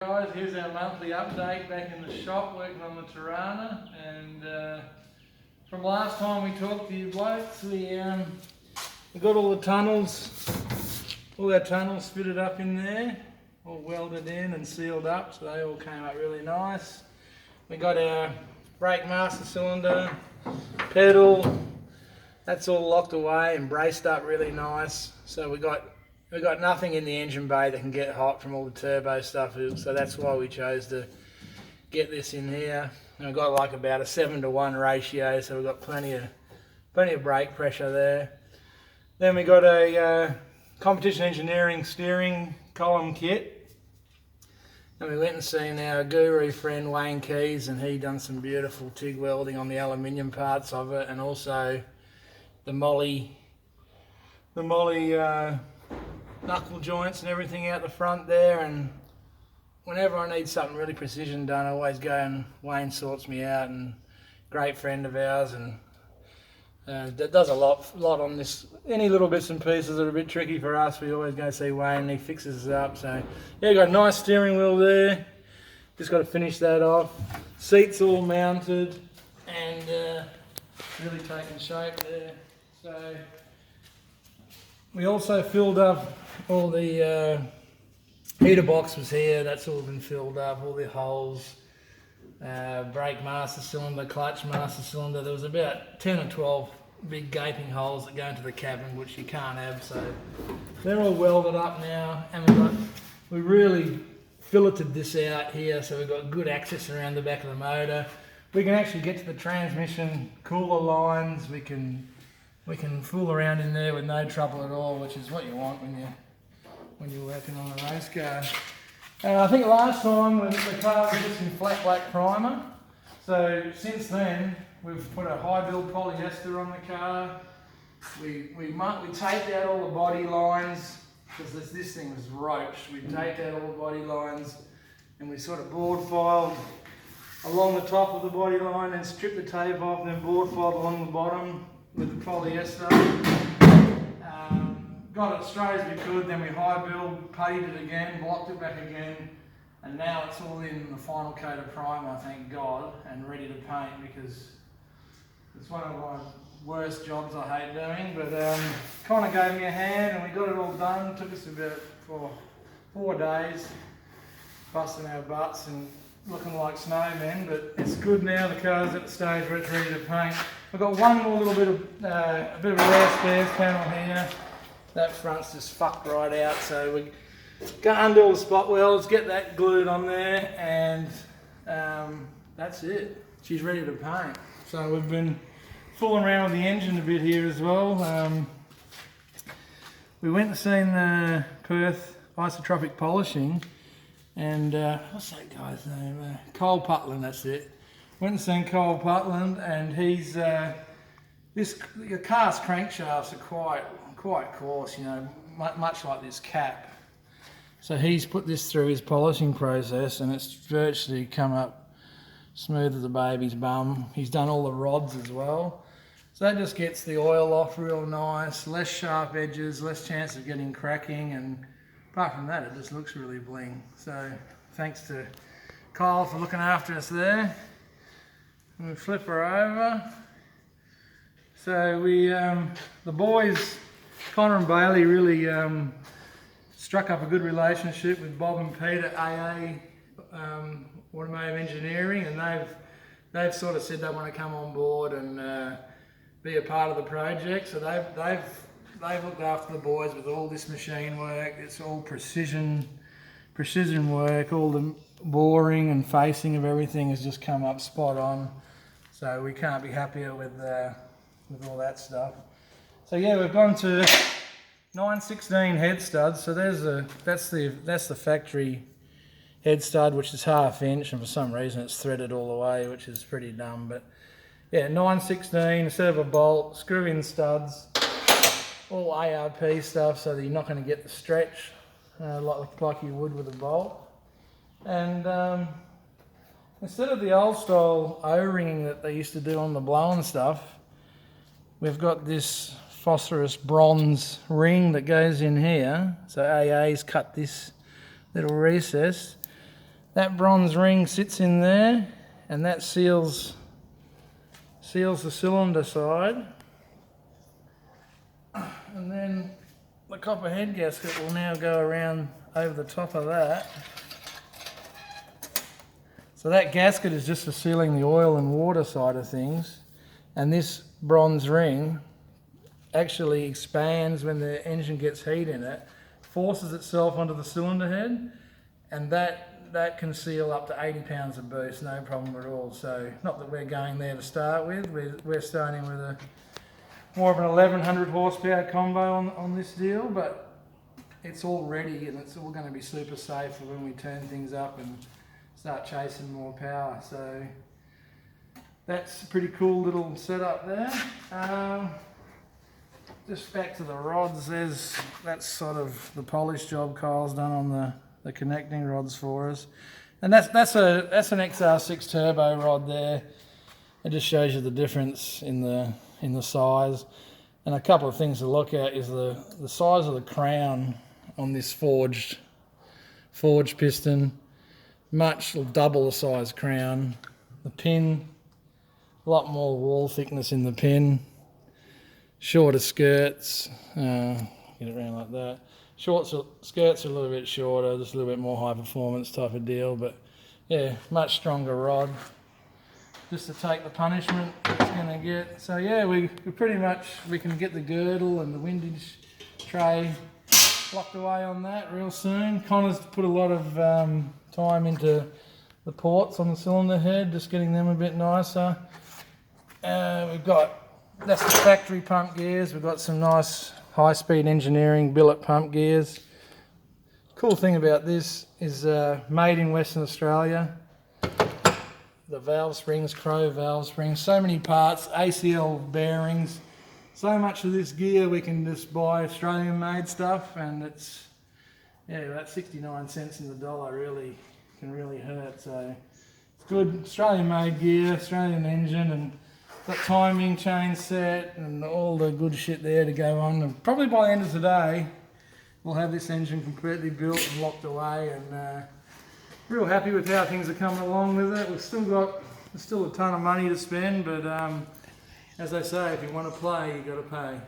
Guys, here's our monthly update back in the shop working on the Torana, and from last time we talked to you blokes, we got all the tunnels, all our tunnels fitted up in there, all welded in and sealed up, so they all came up really nice. We got our brake master cylinder, pedal, that's all locked away and braced up really nice, so we got nothing in the engine bay that can get hot from all the turbo stuff, so that's why we chose to get this in here. And we've got like about a 7-to-1 ratio, so we've got plenty of brake pressure there. Then we got a competition engineering steering column kit, and we went and seen our guru friend Wayne Keys, and he done some beautiful TIG welding on the aluminium parts of it, and also the molly knuckle joints and everything out the front there. And whenever I need something really precision done, I always go and Wayne sorts me out, and great friend of ours, and that does a lot on this. Any little bits and pieces that are a bit tricky for us, we always go see Wayne and he fixes us up. So yeah, got a nice steering wheel there, just got to finish that off. Seats all mounted and really taking shape there. So we also filled up all the heater box was here, that's all been filled up, all the holes, brake master cylinder, clutch master cylinder. There was about 10 or 12 big gaping holes that go into the cabin, which you can't have, so they're all welded up now. And we really filleted this out here, so we've got good access around the back of the motor. We can actually get to the transmission cooler lines, we can fool around in there with no trouble at all, which is what you want when you're working on a race car. I think last time the car was just in flat black primer, so since then we've put a high build polyester on the car. We taped out all the body lines, because this thing was roached. We taped out all the body lines, and we sort of board filed along the top of the body line and stripped the tape off, then board filed along the bottom with the polyester. Got it straight as we could, then we high build, puttied it again, blocked it back again, and now it's all in the final coat of primer, thank God, and ready to paint, because it's one of my worst jobs I hate doing. But kind of gave me a hand and we got it all done. It took us about 4 days, busting our butts and looking like snowmen, but it's good now. The car's at the stage where it's ready to paint. I've got one more little bit of a rare spares panel here. That front's just fucked right out, so we go undo all the spot welds, get that glued on there, and that's it. She's ready to paint. So we've been fooling around with the engine a bit here as well. We went and seen the Perth isotropic polishing, and what's that guy's name? Cole Putland, that's it. Went and seen Cole Putland, and he's your car's crankshafts are quite coarse, you know, much like this cap. So he's put this through his polishing process, and it's virtually come up smooth as a baby's bum. He's done all the rods as well, so that just gets the oil off real nice, less sharp edges, less chance of getting cracking, and apart from that it just looks really bling. So thanks to Kyle for looking after us there. And we flip her over. So the boys, Connor and Bailey, really struck up a good relationship with Bob and Pete at AA Automotive Engineering, and they've sort of said they want to come on board and be a part of the project. So they've looked after the boys with all this machine work. It's all precision work. All the boring and facing of everything has just come up spot on. So we can't be happier with all that stuff. So yeah, we've gone to 9/16 head studs. So that's the factory head stud, which is 1/2 inch, and for some reason it's threaded all the way, which is pretty dumb. But yeah, 9/16 instead of a bolt, screw in studs, all ARP stuff, so that you're not going to get the stretch like you would with a bolt. And instead of the old style O-ringing that they used to do on the blow-and stuff, we've got this phosphorus bronze ring that goes in here. So AA's cut this little recess, That bronze ring sits in there, and that seals the cylinder side. And then the copper head gasket will now go around over the top of that. So that gasket is just for sealing the oil and water side of things, and this bronze ring actually expands when the engine gets heat in it, forces itself onto the cylinder head, and that can seal up to 80 pounds of boost, no problem at all. So not that we're going there to start with, we're starting with more of an 1100 horsepower combo on this deal, but it's all ready and it's all going to be super safe for when we turn things up and start chasing more power. So that's a pretty cool little setup there. Just back to the rods, that's sort of the polish job Kyle's done on the connecting rods for us. And that's an XR6 turbo rod there. It just shows you the difference in the size. And a couple of things to look at is the size of the crown on this forged piston. Much double the size crown. The pin, a lot more wall thickness in the pin. Shorter skirts, get it around like that. Skirts are a little bit shorter, just a little bit more high performance type of deal, but yeah, much stronger rod. Just to take the punishment it's going to get. So yeah, we can get the girdle and the windage tray locked away on that real soon. Connor's put a lot of time into the ports on the cylinder head, just getting them a bit nicer. That's the factory pump gears. We've got some nice high-speed engineering billet pump gears. Cool thing about this is made in Western Australia. The valve springs, Crow valve springs, so many parts, ACL bearings. So much of this gear we can just buy Australian-made stuff, and it's about 69 cents in the dollar really can really hurt. So it's good Australian-made gear, Australian engine, and got timing chain set and all the good shit there to go on. And probably by the end of today, we'll have this engine completely built and locked away, and real happy with how things are coming along with it. There's still a ton of money to spend, but as they say, if you want to play, you got to pay.